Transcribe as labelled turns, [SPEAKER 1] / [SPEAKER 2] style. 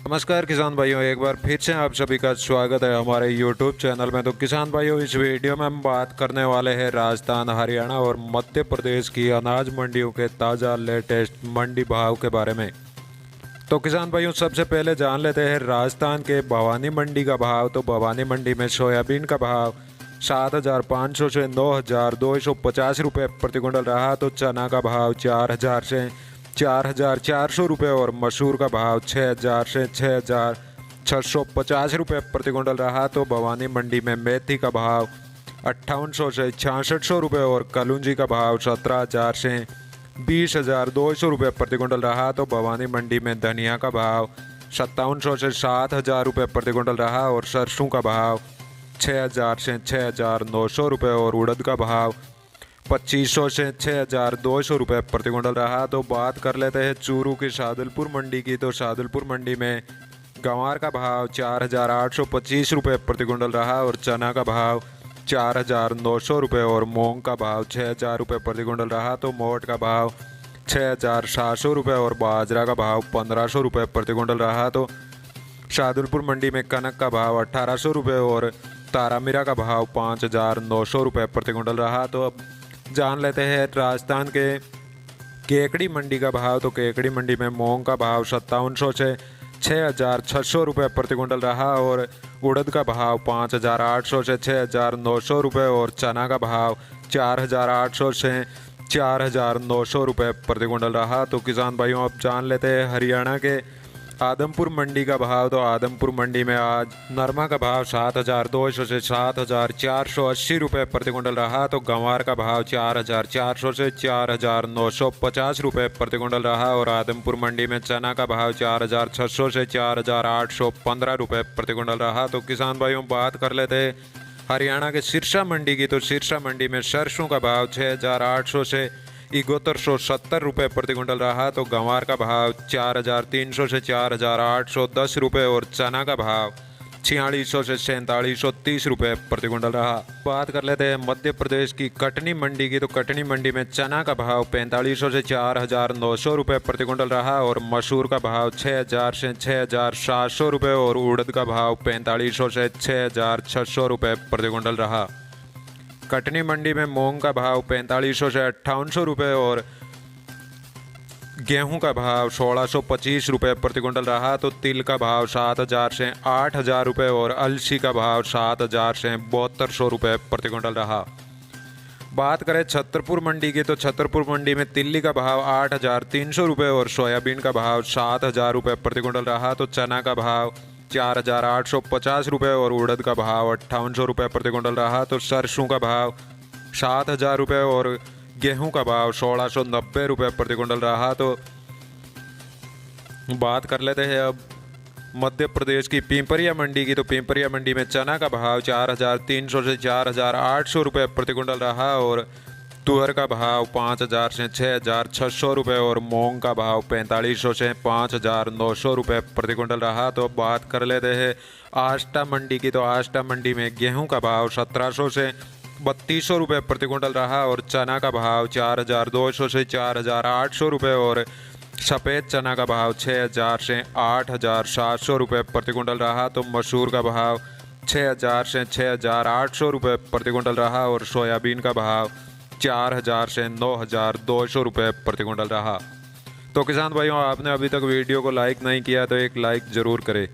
[SPEAKER 1] नमस्कार किसान भाइयों, एक बार फिर से आप सभी का स्वागत है हमारे YouTube चैनल में। तो किसान भाइयों, इस वीडियो में हम बात करने वाले हैं राजस्थान, हरियाणा और मध्य प्रदेश की अनाज मंडियों के ताज़ा लेटेस्ट मंडी भाव के बारे में। तो किसान भाइयों, सबसे पहले जान लेते हैं राजस्थान के भवानी मंडी का भाव। तो भवानी मंडी में सोयाबीन का भाव 7,500 से 9,250 रुपये प्रति क्विंटल रहा। तो चना का भाव 4,000 से 4,400 रुपये और मसूर का भाव 6,000 से 6,650 रुपये प्रति क्विंटल रहा। तो भवानी मंडी में मेथी का भाव 5,800 से 6,600 रुपये और कलौंजी का भाव 17,000 से 20,200 रुपये प्रति क्विंटल रहा। तो भवानी मंडी में धनिया का भाव 5,700 से 7,000 रुपये प्रति क्विंटल रहा और सरसों का भाव 6,000 से 6,900 रुपये और उड़द का भाव 2,500 से 6,200 रुपये प्रति क्विंटल रहा। तो बात कर लेते हैं चूरू की शादुलपुर मंडी की। तो शादुलपुर मंडी में गंवार का भाव 4,825 रुपये प्रति क्विंटल रहा और चना का भाव 4,900 रुपये और मूंग का भाव 6,000 रुपये प्रति क्विंटल रहा। तो मोट का भाव 6,700 रुपये और बाजरा का भाव 1,500 रुपये प्रति क्विंटल रहा। तो शादुलपुर मंडी में कनक का भाव 1,800 रुपये और तारामीरा का भाव 5,900 रुपये प्रति क्विंटल रहा। तो अब जान लेते हैं राजस्थान के केकड़ी मंडी का भाव। तो केकड़ी मंडी में मूंग का भाव 5,700 से 6,600 रुपये प्रति क्विंटल रहा और उड़द का भाव 5,800 से 6,900 रुपये और चना का भाव 4,800 से 4,900 रुपये प्रति क्विंटल रहा। तो किसान भाइयों, अब जान लेते हैं हरियाणा के आदमपुर मंडी का भाव। तो आदमपुर मंडी में आज नरमा का भाव 7,200 से 7,480 रुपये प्रति क्विंटल रहा। तो गंवार का भाव 4,400 से 4,950 रुपये प्रति क्विंटल रहा और आदमपुर मंडी में चना का भाव 4,600 से 4,815 रुपये प्रति क्विंटल रहा। तो किसान भाइयों, बात कर लेते हैं हरियाणा के सिरसा मंडी की। तो सिरसा मंडी में सरसों का भाव 6,800 से 7,170 रुपये प्रति क्विंटल रहा। तो गंवार का भाव 4,300 से 4,810 रुपये और चना का भाव 4,600 से 4,730 रुपये प्रति क्विंटल रहा। बात कर लेते हैं मध्य प्रदेश की कटनी मंडी की। तो कटनी मंडी में चना का भाव 4,500 से 4,900 रुपये प्रति क्विंटल रहा और मसूर का भाव 6,000 से 6,700 रुपये और उड़द का भाव 4,500 से 6,600 रुपये प्रति क्विंटल रहा। कटनी मंडी में मूंग का भाव 4,500 से 5,800 रुपये और गेहूं का भाव 1,625 रुपये प्रति क्विंटल रहा। तो तिल का भाव 7,000 से 8,000 रुपये और अलसी का भाव 7,000 से 7,200 रुपये प्रति क्विंटल रहा। बात करें छतरपुर मंडी की। तो छतरपुर मंडी में तिल्ली का भाव 8,300 रुपये और सोयाबीन का भाव 7,000 रुपये प्रति क्विंटल रहा। तो चना का भाव 4,850 रुपये और उड़द का भाव 5,800 रुपये प्रति क्विंटल रहा। तो सरसों का भाव 7,000 रुपये और गेहूं का भाव 1,690 रुपये प्रति क्विंटल रहा। तो बात कर लेते हैं अब मध्य प्रदेश की पिंपरिया मंडी की। तो पिंपरिया मंडी में चना का भाव 4,300 से 4,800 रुपये प्रति क्विंटल रहा और तुअर का भाव 5,000 से 6,600 रुपये और मूंग का भाव 4,500 से 5,900 रुपये प्रति क्विंटल रहा। तो बात कर लेते हैं आष्टा मंडी की। तो आष्टा मंडी में गेहूं का भाव 1,700 से 3,200 रुपये प्रति क्विंटल रहा और चना का भाव 4,200 से 4,800 रुपये और सफ़ेद चना का भाव 6,000 से 8,700 रुपये प्रति क्विंटल रहा। तो मसूर का भाव 6,000 से 6,800 रुपये प्रति क्विंटल रहा और सोयाबीन का भाव 4,000 से 9,200 रुपये प्रति क्विंटल रहा। तो किसान भाइयों, आपने अभी तक वीडियो को लाइक नहीं किया तो एक लाइक ज़रूर करें।